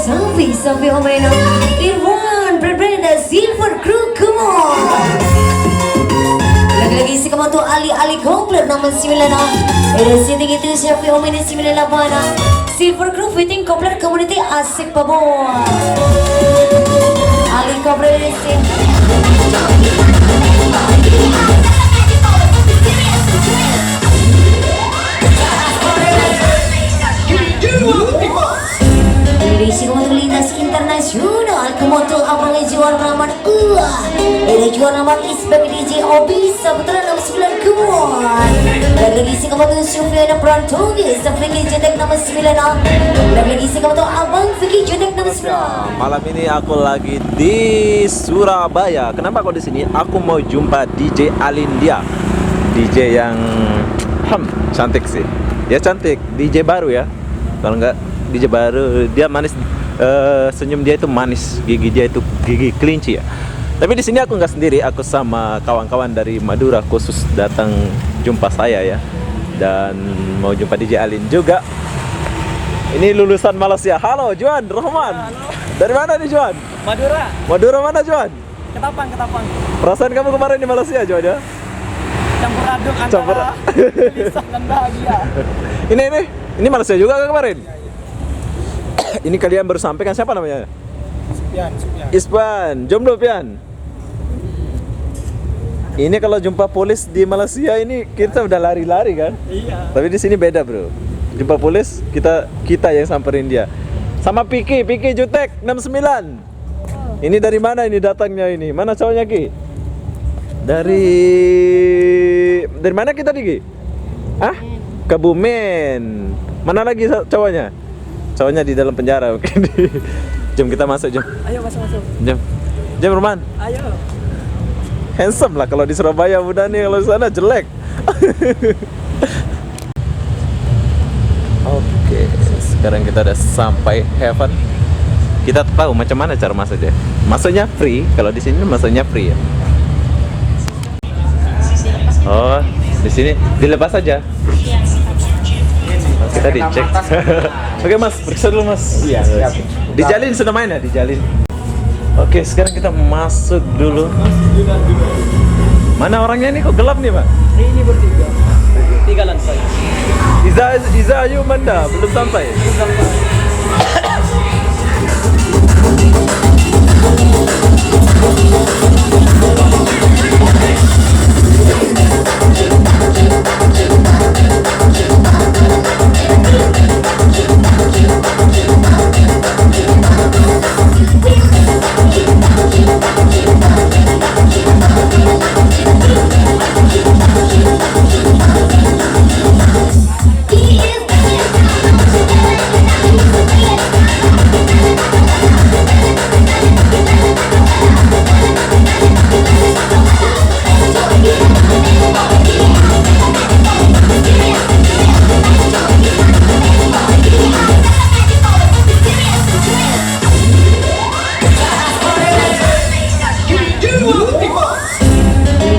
Sophie Omeno, Irwan, Brenda, Silver Crew, come on. Lagi-lagi si kamu tuh Ali komplit nama 9. Ada sini gitu Sophie Omeno 98. Silver Crew fitting komplit community asik pabon. Ali komplit sih. Edisi Komodo Lintas Internasional Komodo Abang Juan Rahman Ada Juan Rahman Isbek DJ Obi Saputra 69 Kuan Dan edisi Komodo Sufyana Prantogi Safiki Jedek 69 Dan edisi Komodo Abang Fiki Jedek 69. Malam ini aku lagi di Surabaya. Kenapa kok di sini? Aku mau jumpa DJ Alindia. DJ yang cantik sih. Ya cantik, DJ baru ya. Kalau enggak DJ baru, dia manis, senyum dia itu manis, gigi dia itu gigi kelinci ya. Tapi di sini aku nggak sendiri, aku sama kawan-kawan dari Madura khusus datang jumpa saya ya, dan mau jumpa DJ Alin juga. Ini lulusan Malaysia. Halo Juan Rahman. Halo. Dari mana nih Juan? Madura. Madura mana Juan? Ketapang. Perasaan kamu kemarin di Malaysia Juan ya? Campur aduk Campur. antara gelisah dan bahagia. Ini Malaysia juga kan kemarin? Ini kalian baru sampai kan, siapa namanya? Pian. Ispan, jomblo Pian. Ini kalau jumpa polis di Malaysia ini kita udah lari-lari kan? Iya. Tapi di sini beda bro. Jumpa polis kita yang samperin dia. Sama Piki Jutek 69. Ini dari mana ini datangnya ini? Mana cowoknya Ki? Dari mana kita Ki? Ah? Kebumen. Mana lagi cowoknya? Cowoknya di dalam penjara mungkin. Jom kita masuk, jom. Ayo masuk. Jom Roman. Ayo. Handsome lah kalau di Surabaya udah nih, kalau di sana jelek. Oke, sekarang kita udah sampai Heaven. Kita tahu macam mana cara masuk ya. Masuknya free, kalau di sini masuknya free ya. Oh, di sini dilepas aja. Kita dicek. Oke mas, periksa dulu mas. Iya, siap. Dijalin sudah main ya? Dijalin. Oke, sekarang kita masuk dulu. Mana orangnya ini kok gelap nih pak? Ini bertiga. Tiga lantai. Iza Ayu Manda belum sampai.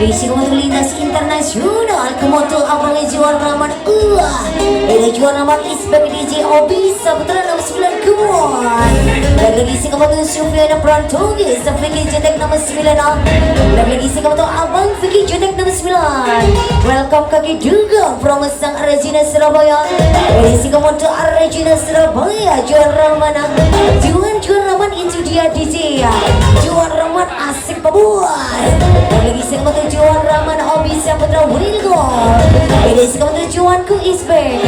Edisi Komodo Lintas Internasional Komodo Abang Juan Rahman Ada Juan Rahman Isbek DJ Obi Saputra 69 Kuan Dan edisi Komodo Sufyana Prantogi Safiki Jedek 69 Dan edisi Komodo Abang Fiki Jedek 69. Welcome kaki juga from Sang Regina Surabaya. Edisi Komodo Regina Surabaya Juan Rahman itu dia DJ Juan Rahman asik pabuan. Dan edisi Komodo Juan Rahman Obi Saputra Wilgo. Edisi Komodo Juanku Isbek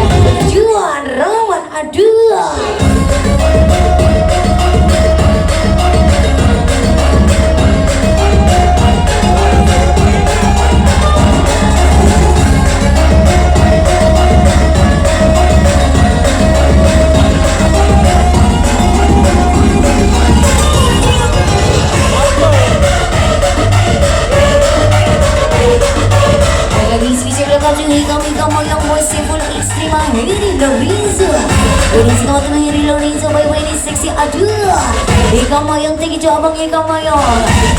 Juan Rahman Adua. Kami yang merciful extreme Hiri Lorenzo. Ini semua teman Hiri Lorenzo by ini seksi aduh. Ikama yang tinggi jawab bang Ikama yang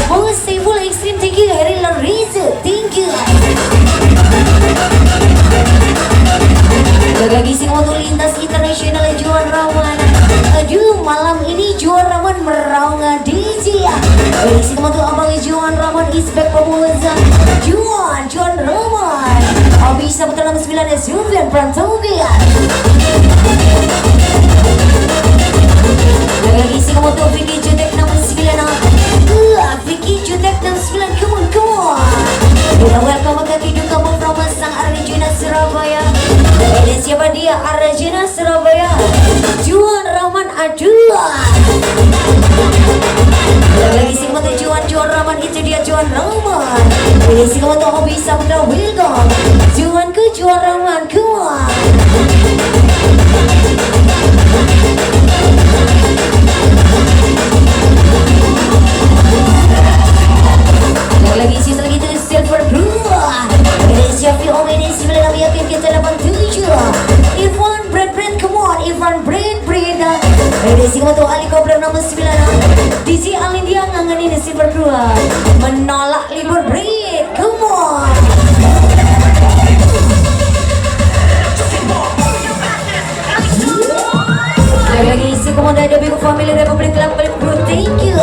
merciful extreme tinggi Hiri Lorenzo. Thank you. Lagi si Komodo Lintas Internasional Juan Rahman. Aduh malam ini Edisi kemoto abang Juan Rahman Isbek Pemuza Juan Rahman Abis Saputra nomor 9 Sufian Prantovia. Lagi si kemoto Vicky Jutek nomor 9 Vicky Jutek nomor 9. Come on. Welcome ke hidup kamu from Sang Arjuna Surabaya. Dan siapa dia Arjuna Surabaya? Juan Rahman Adua. Lagi si kemoto Juan Rahman, itu dia Juan Rahman. Ini si kemoto Hobi Saputra Wilgong Juan Rahman. Come on. Lagi sisa lagi tu Silver Blue. Ini siapa om ini sembilan nama yang kita 87. Ivan Brand, come on Ivan Brand. Ini si kemoto Ali Kobra nomor 9. DJ Alindia ngangan ini Silver Blue. Menolak libur Brand. Come on. Lagi isi komodo ada Big Family Republik Lampal Bro, thank you.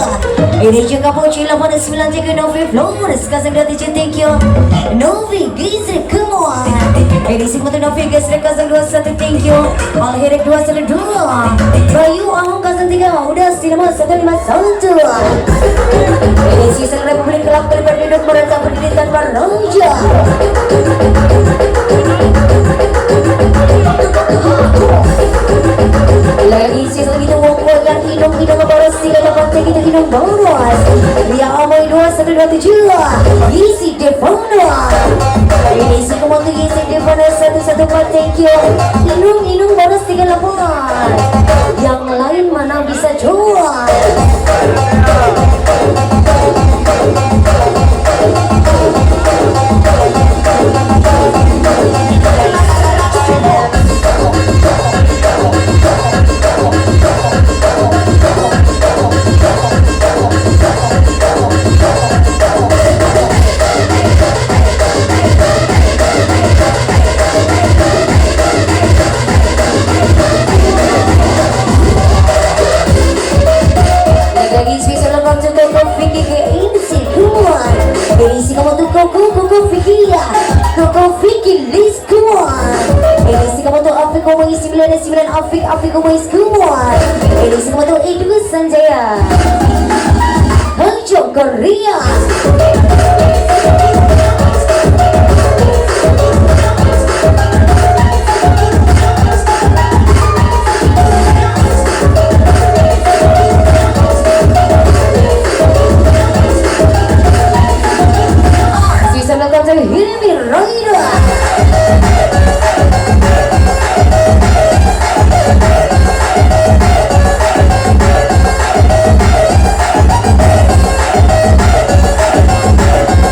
Ini juga Pocila pada 9 tiga Novi Flores Kasang Dati, thank you. Novi Gizri, come on. Ini isi komodo Novi Gizri Kasang 21, thank you. Alherek 212 Bayu Ahong Kasang 3 udah sinema 151. Ini sisa Republik Lampal Berduduk Merata Berdiri Tanpa Raja. Lagi sisa lagi tu wong yang hidung boros 3 kita hidung boros. Dia amai 2127 isi Devona. Ini si kemoto isi Devona 114, thank you. Hidung boros 38. Yang lain mana bisa jual. Lagi spesial abang juga Vicky ke MC Kuan. Ini kamu tuh Koko Vicky ya. Koko Vicky Liz Kuan. Ini kamu tuh Afik Komais 99 Afik Komais Kuan. Ini kamu tuh Edu Sanjaya. Hangzhou Korea. Hilmi Raida.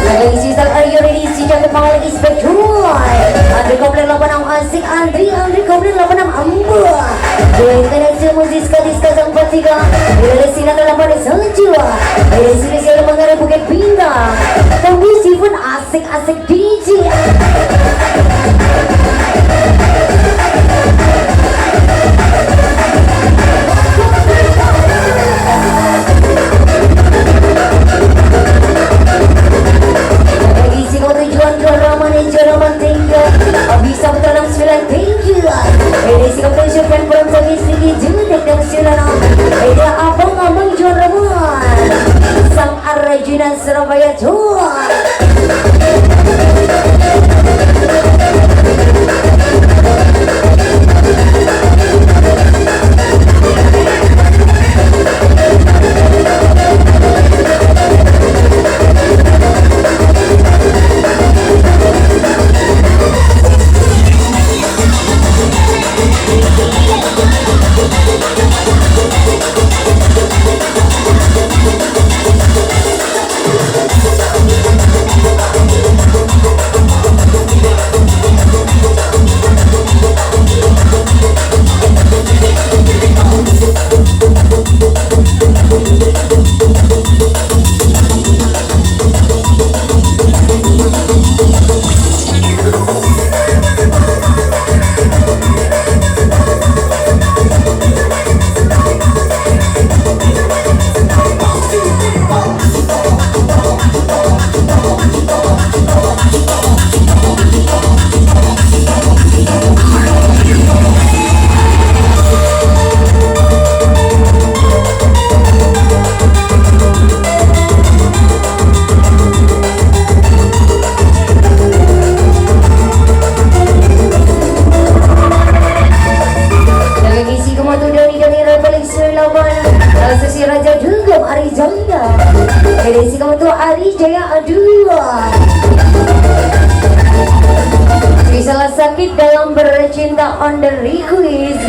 Lagi sisa are you ready? Sejak pangalan Inspektur Andri Komplain 86 Asik Andri Komplain 86 Ambu dengan musik Diska Sang Patiga dari sinar dalam pada sejiwa dari sini saya mengarah Bukit Bintang kami sifun asik DJ. Isi kau tujuan Juan thank you. Abis Saputra 69 thank you. Isi kau tujuan fan from Sagi Sigi Jutek 69. Ini abang Juan Rahman Sang Arjuna Surabaya Juan. Asasi Raja Dugem Arijaya. Edisi kemudian Arijaya Adua. Misalnya sakit dalam bercinta on the request.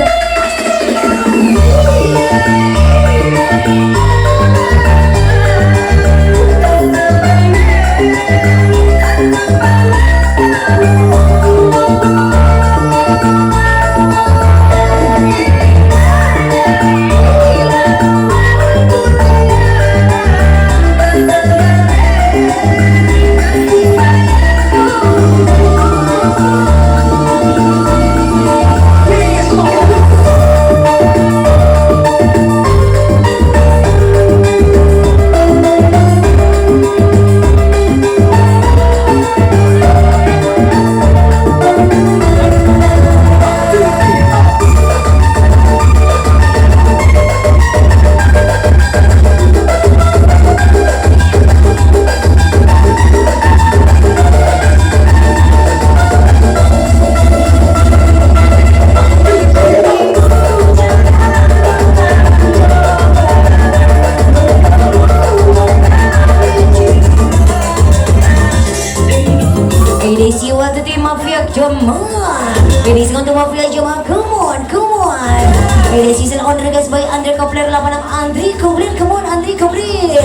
Edisi waktu di Mafia Jamal. Edisi untuk Mafia Jamal. Come on, come on. Edisi sel on guys by Andre Kopler 86 Andre Kopler. Come on Andre Kopler.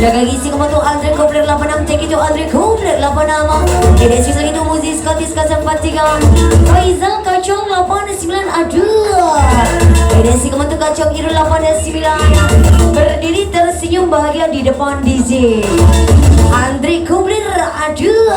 Jaga gisi kemudian untuk Andre Kopler 86. Take itu Andre Kopler 86. Edisi sel itu Muzi Scottis Kasempatikan. Faizal Kacang 89. Aduh. Edisi kemudian untuk Kacang Iru 89. Berdiri tersenyum bahagia di depan DJ Andre Kubler. Aduh.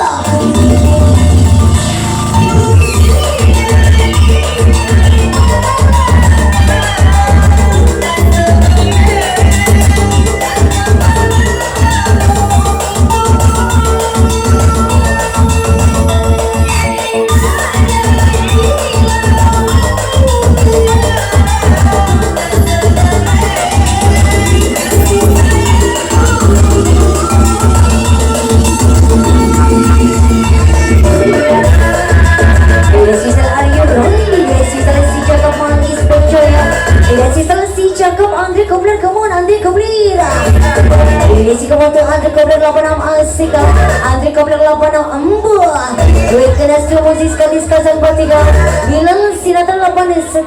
Edisi kemudian Andre Kopler 86 Asika. Andre Kopler 86 Embuah. Duit kena stu Muzi Scottis Kasempatikan. Bilal Sinatan 82.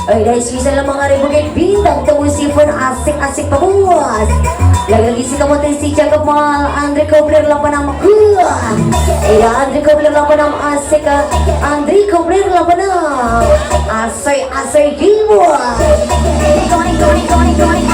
Dari Switzerland mengarih Bukit Bintang temu Sifon asik-asik pemuas. Lagi-lagi si kamu si cakep mal Andre Kopler 86 kuah. Andre Kopler 86 asik. Andre Kopler 86 asik gimana. Goni.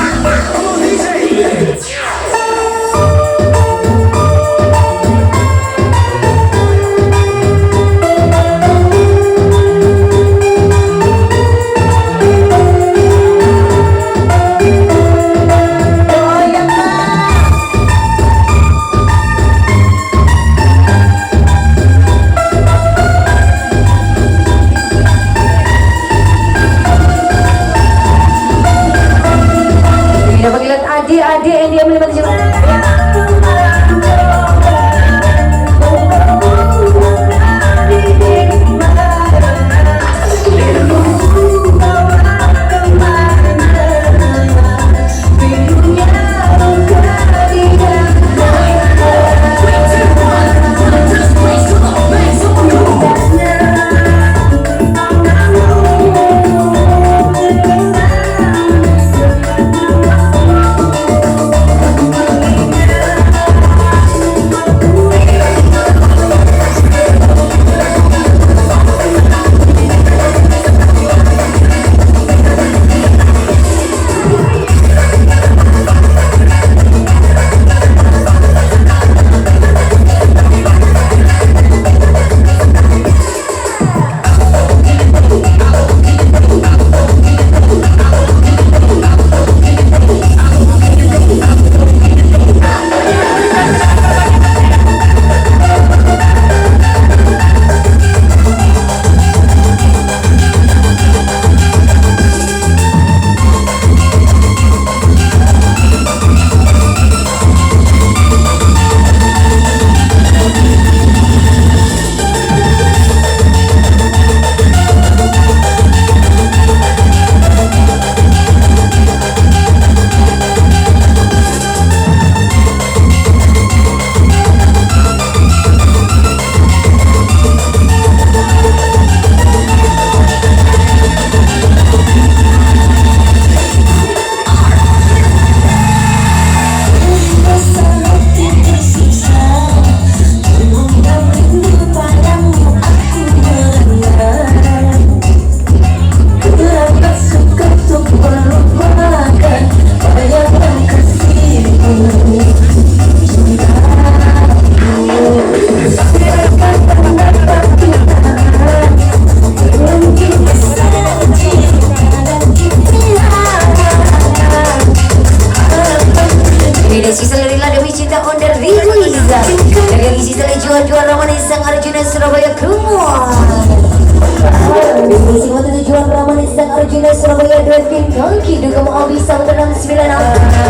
kemana tujuan Ramadan Sang Arjuna Surabaya duet tim kaki dukung Obi Saputra 69.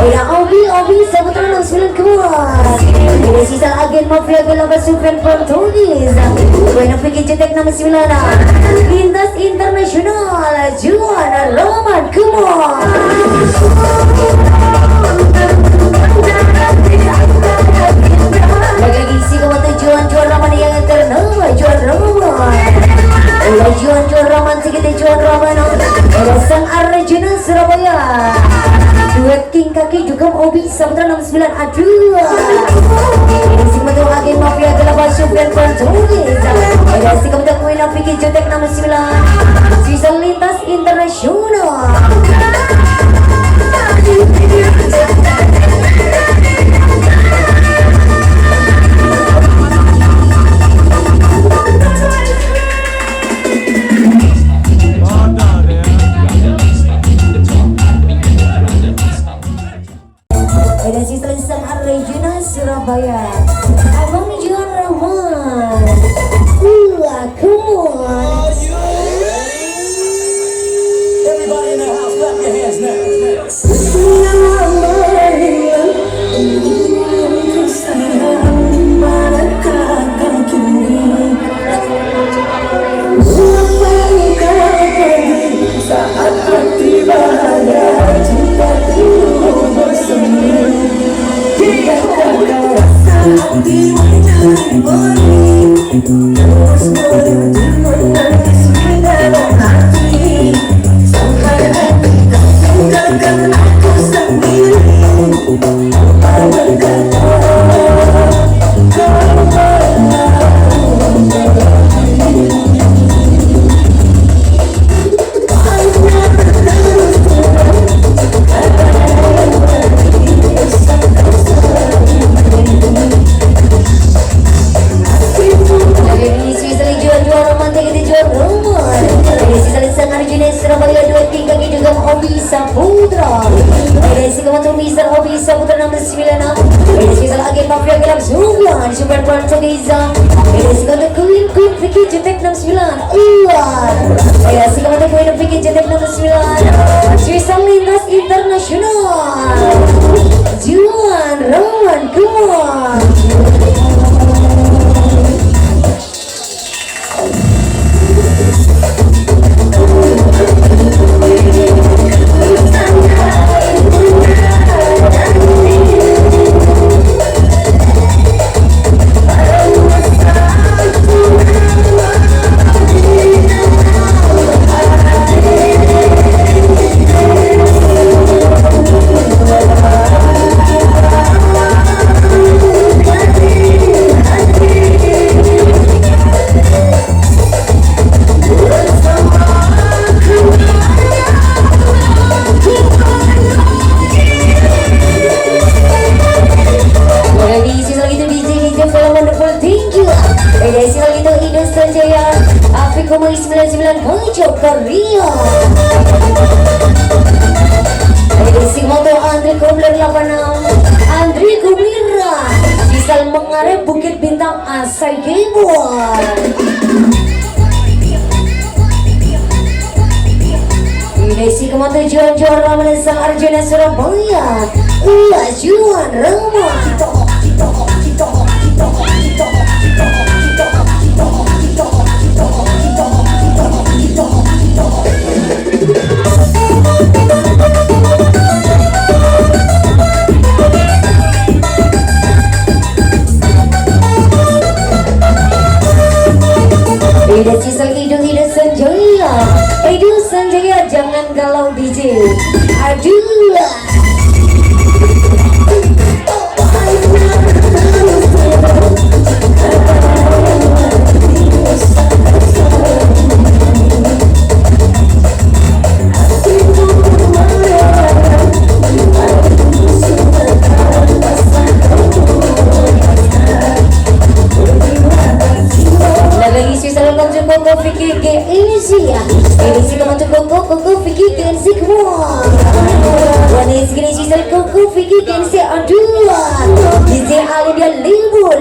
Ida Obi Saputra 69 keluar. Ini sisa agen mafia gelap super Portugis. Buena pikir cetek 69. Lintas internasional Juara Roman keluar. Lagi isi kemana tujuan juara Ramadan yang ternama juara Ramadan. Juan Raman sikit Juan Raman Sang Arjuna Surabaya duet king kaki juga Obi Saputra 69. Aduh ini si betul agen mafia gelap super Portugis. Ada si kemudian kuina pikir jutek 69 sisa lintas internasional. Ada sisa Sang Arjuna Surabaya Abang Juan Rahman. Come on. Everybody in the house, clap your hands now. Saat hati bahagia cinta timbul bersemi. Jika kau rasa hati mencari beri, terus menuju menangis di dalam hati. Sampai hati kau tinggalkan aku sendiri. Pada kata kau Obi Saputra. Ada si kemudian Mister Obi Saputra 69. Ada si salah agen mafia gelap Zubian super Portugis. Ada si kemudian Queen Vicky Jutek 69. Ada si kemudian Queen Vicky Jutek 69. Sisa lintas internasional Juan Roman keluar. Komai 99 Kocok Korea. Edisi moto Andri Kubler 86 Andri Kubler Sisal mengarep Bukit Bintang Asai Keyboard. Edisi kemoto Juan Ramadan Sang Arjuna Surabaya. Juan Ramadan. Tidak sisa Idu Sanjaya jangan galau DJ. Aduh. Koko Vicky Gensi keluar. Wanita segini sisa Koko Vicky Gensi aduh. DJ Ali dia libur.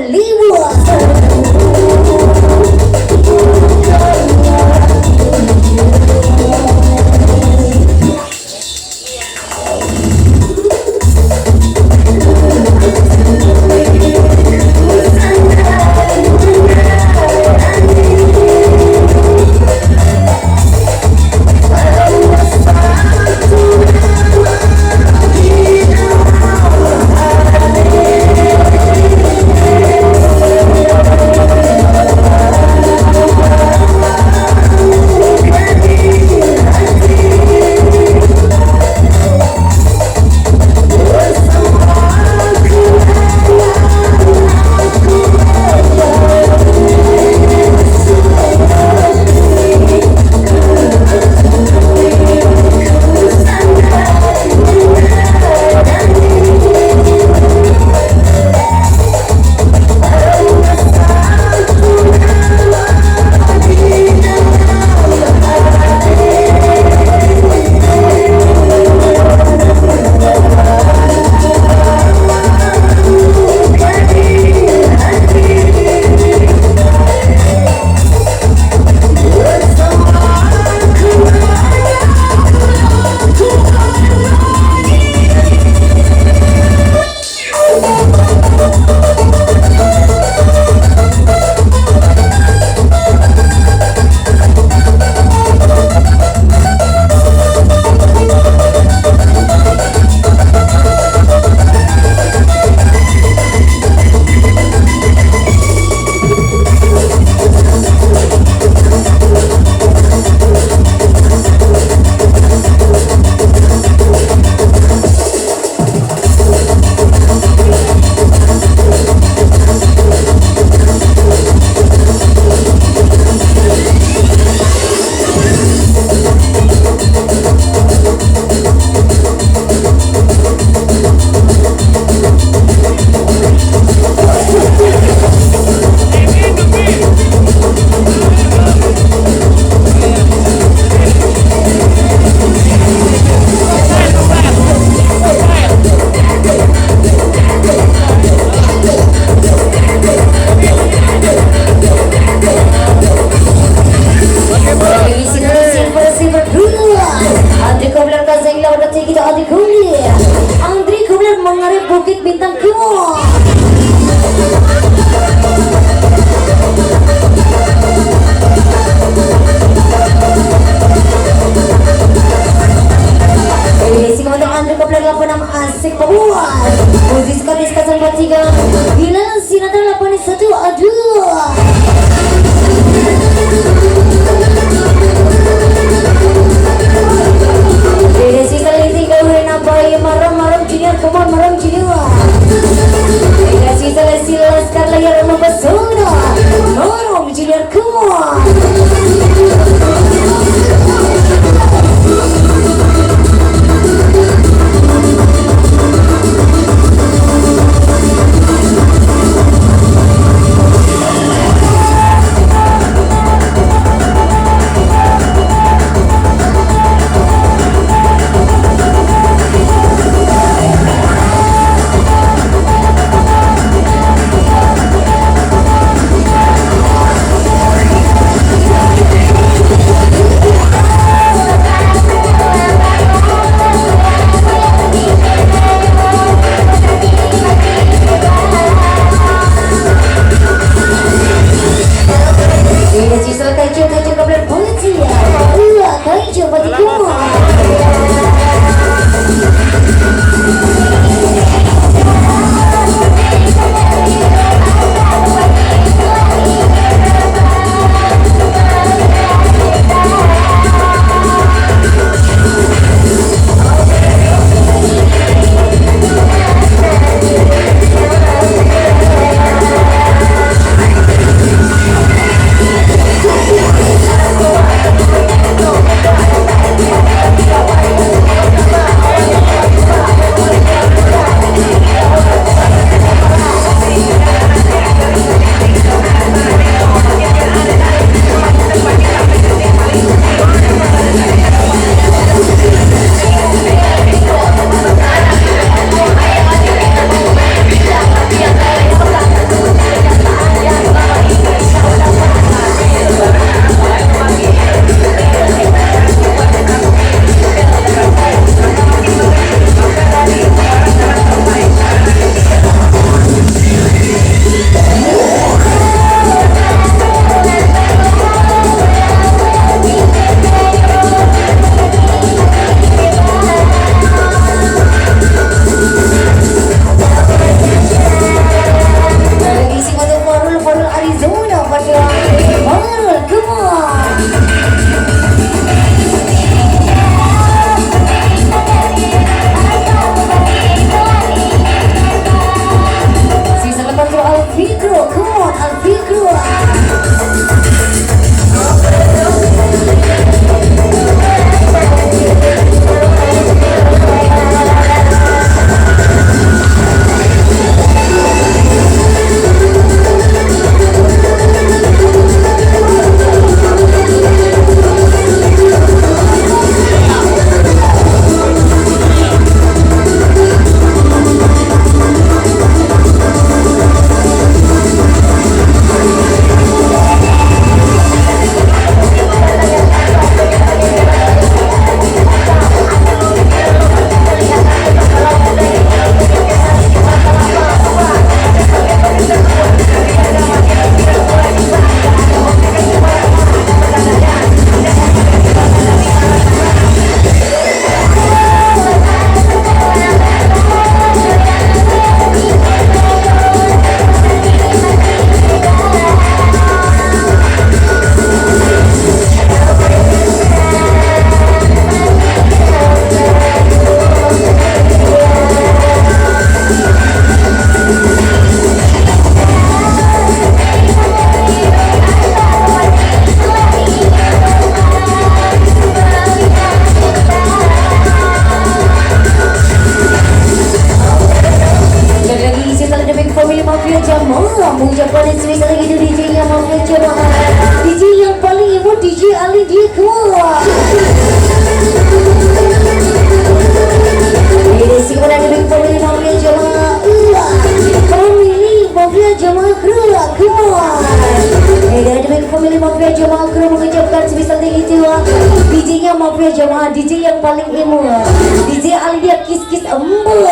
DJ yang paling imut, DJ Alindia Kis-Kis Embul.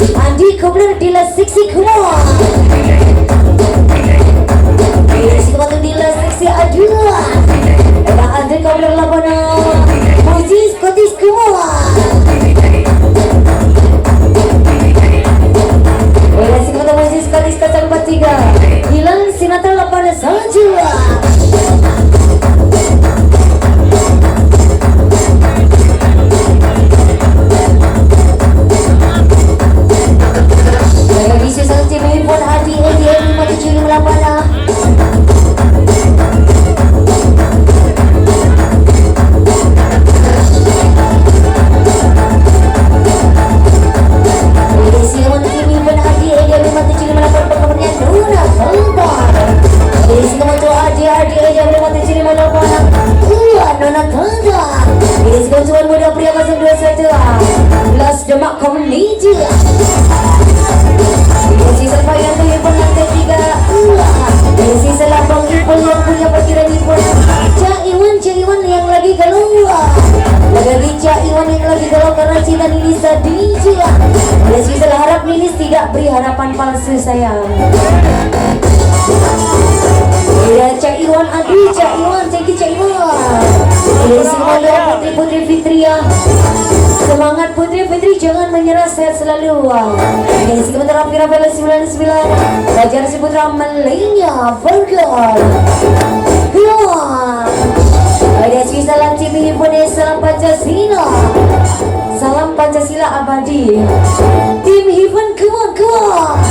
Andi Kobler Dila Siksi Kumar. Isi kematu Dila Siksi Adua. Eba Andi Kobler Labana Muzis Kotis Kumar. Isi kematu Muzis Kotis Kacang Patiga. Hilang Sinatra Labana Salju. Demak Komuniti. Sisa payah tu yang pernah ketiga. Sisa lapang ipon yang punya perkiraan ipon. Cak Iwan yang lagi keluar. Lagi Cak Iwan yang lagi keluar karena cinta Nilis tadi. Sisa harap Nilis tidak beri harapan palsu sayang. Ya Cak Iwan, aduh Cak Iwan, thank you Cak Iwan. Semoga putri-putri Fitria, semangat putri-putri, jangan menyerah, sehat selalu. Ini si Putra Rafael 99, Raja si Putra Malaysia Burger. Ada si salam tim himpunan salam Pancasila. Salam Pancasila abadi. Tim himpunan kuat.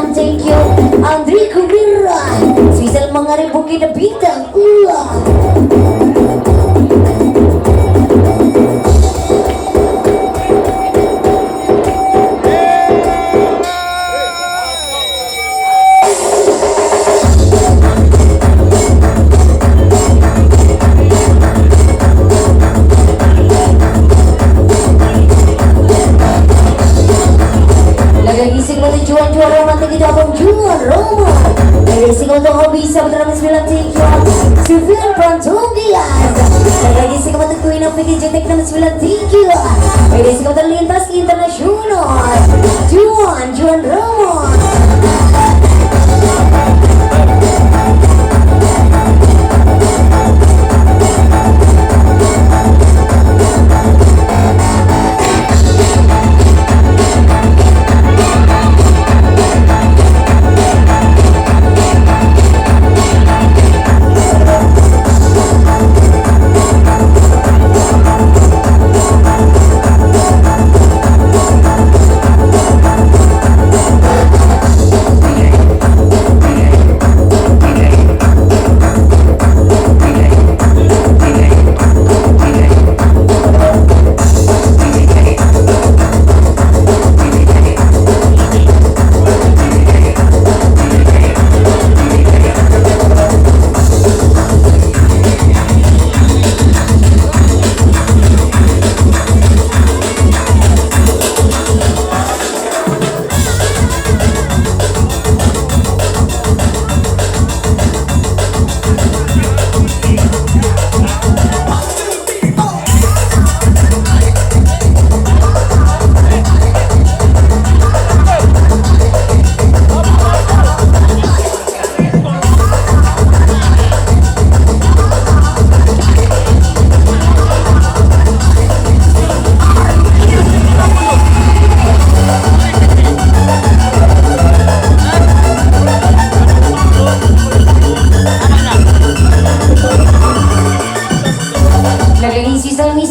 Thank you Andri Kubira Swisal mengarip Bukit Bintang. Jual romantik itu abang jual Roma. Isi untuk hobi sahabat 93 Sylvian Prantogias. Lagi isi untuk Queen of Vicky Jetek 93. Isi untuk lintas internasional Juan Roma.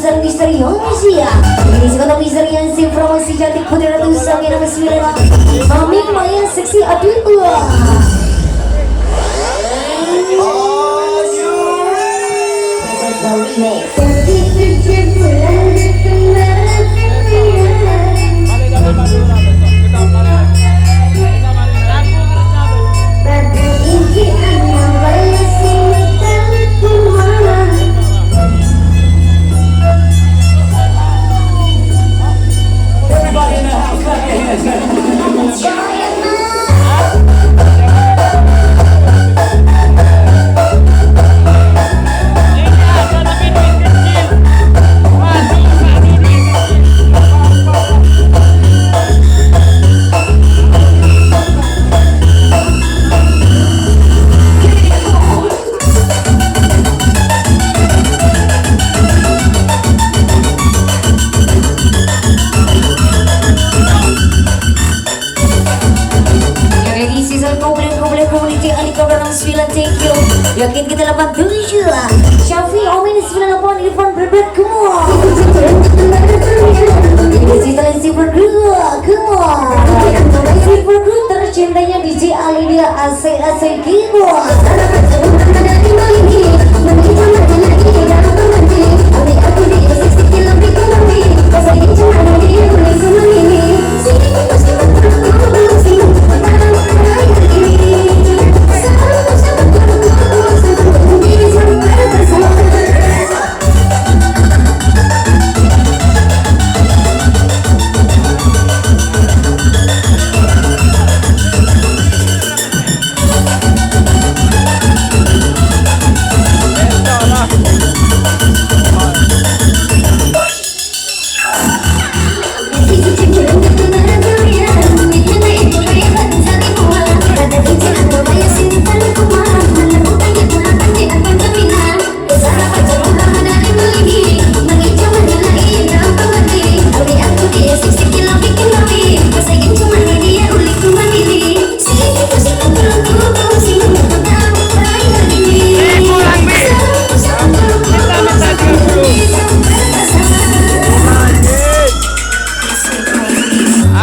Gisel misterius ya. Ini sekolah misterius informasi cantik putri ratu sang yang nama sembilan. Mami Maya seksi aduh. Everybody in the house, clap your hands now. Thank you. Yakin kita 87 lah. Syafi Omin 98 Irfan Berbet semua. Ini Citra Silver Group, come on. Silver Group tercintanya DJ Alindia AC Keyboard.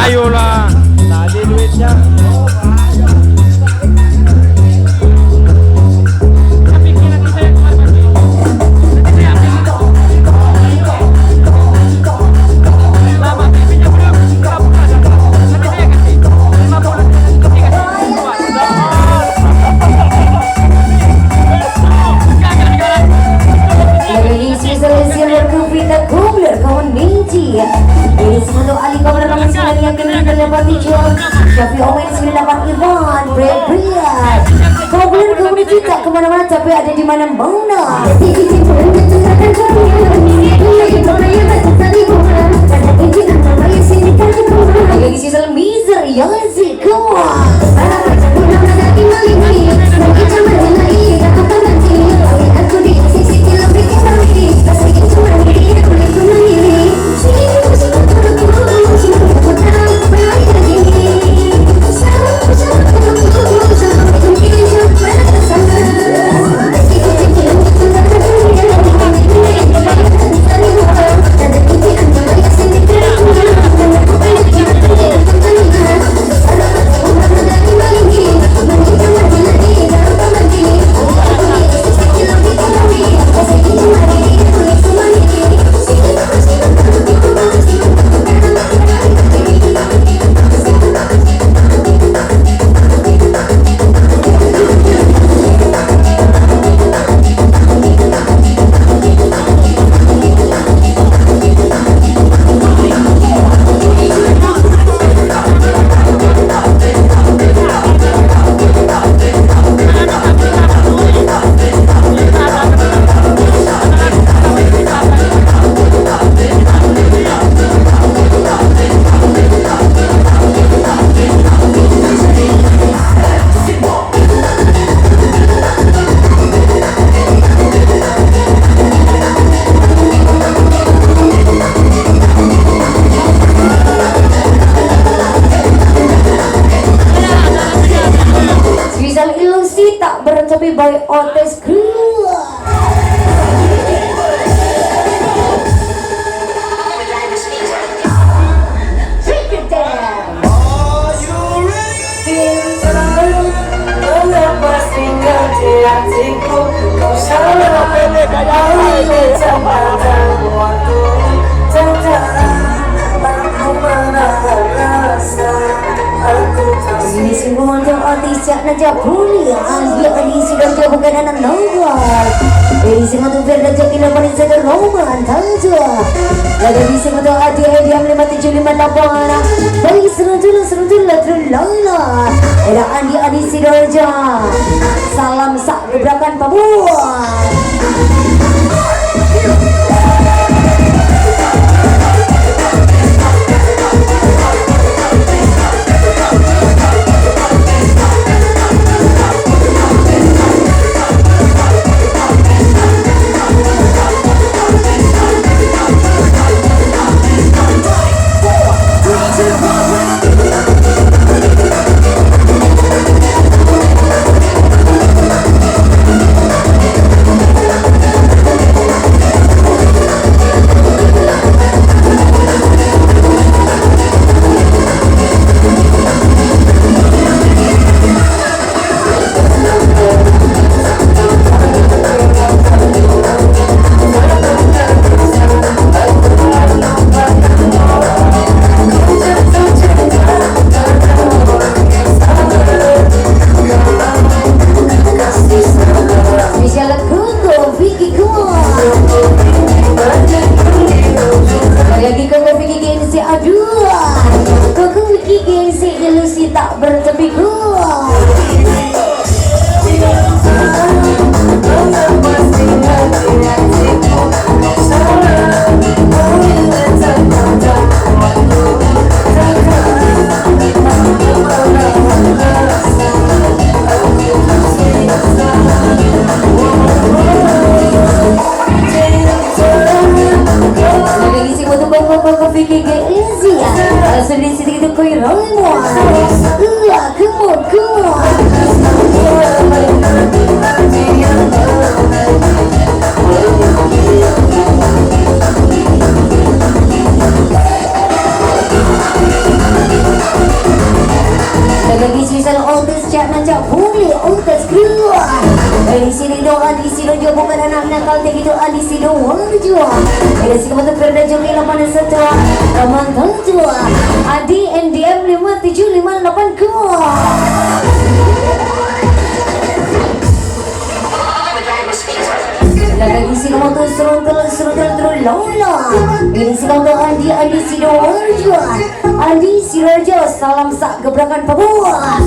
Ayolah, tadi duitnya. Ini semua Ali kabar nomor 9 yang dapat dijual. Syafi Omen 98 Irfan Berbet. Kemudian kita kemana-mana tapi ada di mana-mana. Ayo isi dalam miser ya sih waktu aku menahan rasa aku Ini semua yang artis jak naja puli Andi sudah jauh bukan anak nomor Ini semua tu Verda Jaki Lapan Ini satu roman Tanja Lalu ini semua tu Adi Diam 5758 Bagi seruntul Terlala Era Andi Sidoarja Salam sak gebrakan Papua tak bertepi kuat di sini bukan anak nakal teh gitu di sini warjua ada si kebetulan Verda Jaki 81 Taman Tanjua Adi NDM 5758 lagi si kamu tuh seruntul lola ini si kamu tuh Adi Sidoarjo Adi Sidoarjo salam sak gebrakan Papua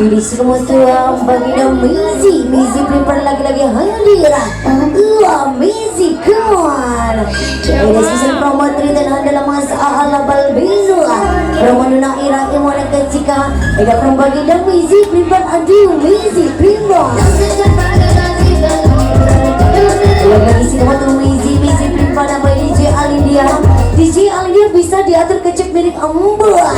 Ini semua tuang bagi nama Mizi. Mizi prepare lagi-lagi hadir. Mizi, come on. Ini season promo dan adalah masa ala balbino. Promo nuna ira kemana kecika. Ega promo bagi nama Mizi prepare aduh Mizi primo. Lagi semua tuh Mizi prepare nama DJ Alindia. DJ Alindia bisa diatur kecep milik Mbak.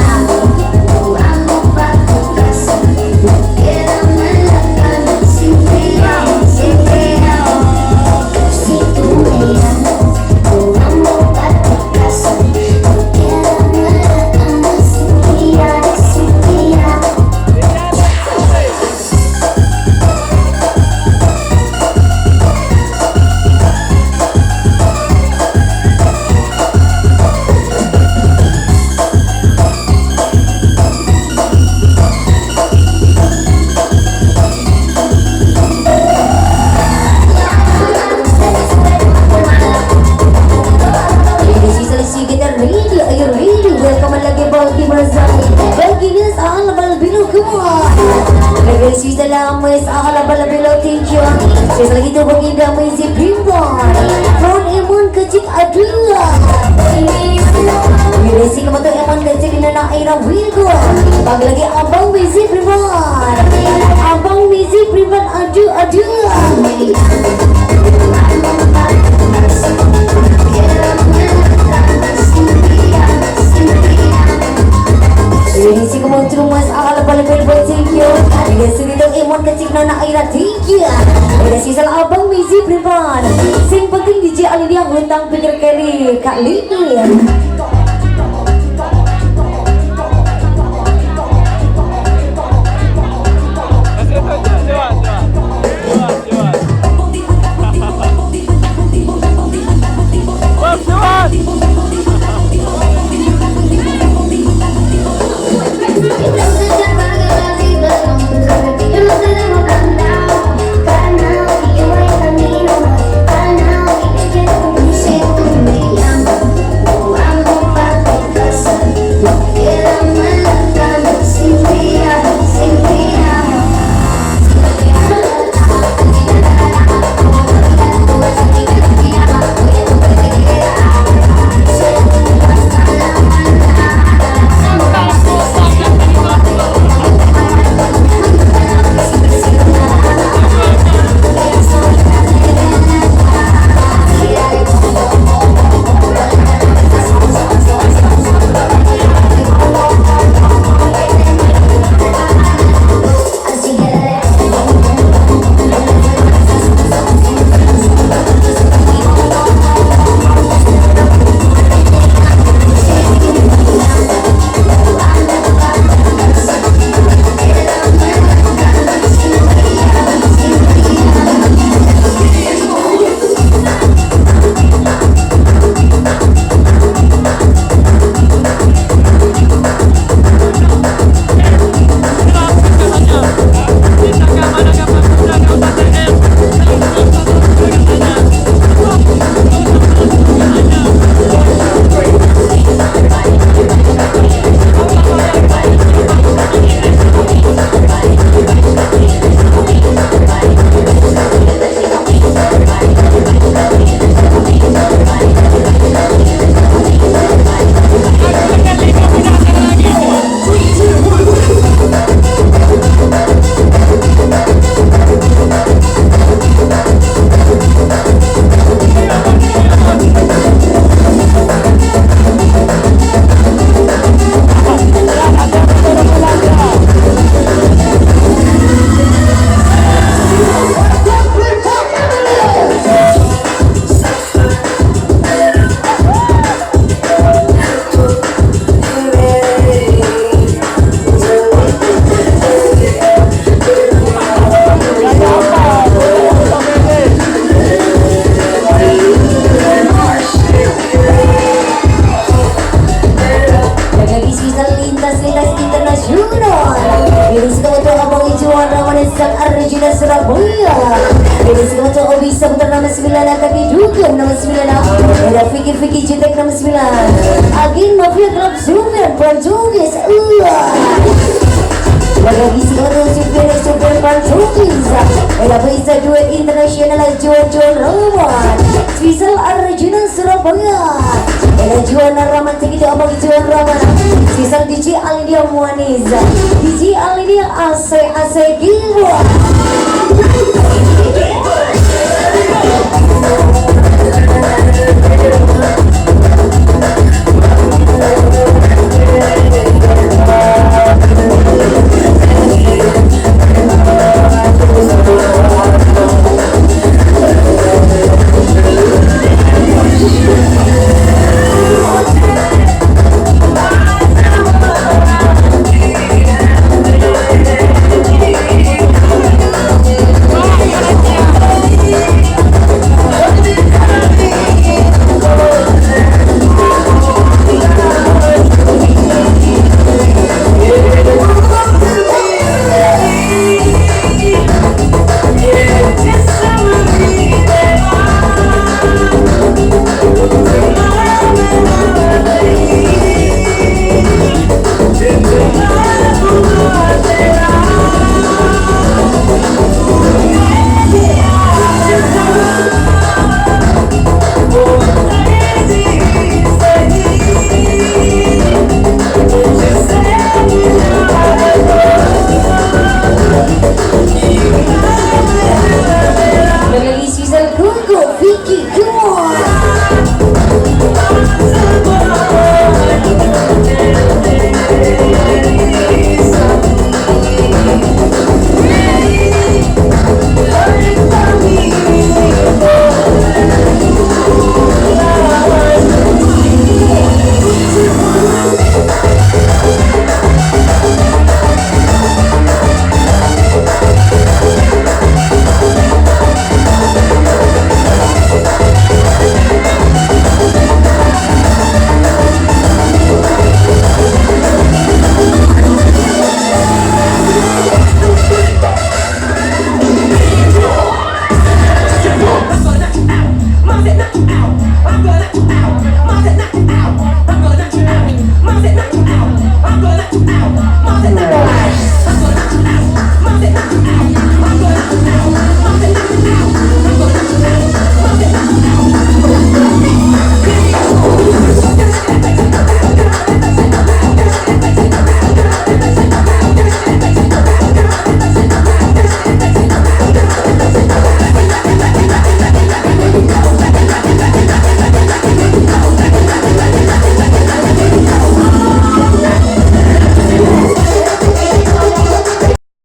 Saya lagi tu bagi damai si Primbon From Emon kecik adalah Miresi kematu Emon kecik di nana aira Virgo Bagi lagi Abang Mizi Primbon Abang Mizi Primbon aduh ini si kemuncul mas ala balapel bertingkio. Ini sedikit Emon kecil nana aira tinggi. Ini si salah Abang Mizi Primbon. Sing penting DJ Alindia ngundang pikir kali Kak Lini. Fikir Jutek nomor 9 Agin Mafia Club Zoomer Pranjungis Lagi sekarang super Francois. Ela bisa duet internasional Juan Roman. Swiss Arjuna Surabaya. Ela Juan Raman kita abang Juan Raman. Swiss DJ Alindia Muaniza. DJ Alindia AC Gilwa.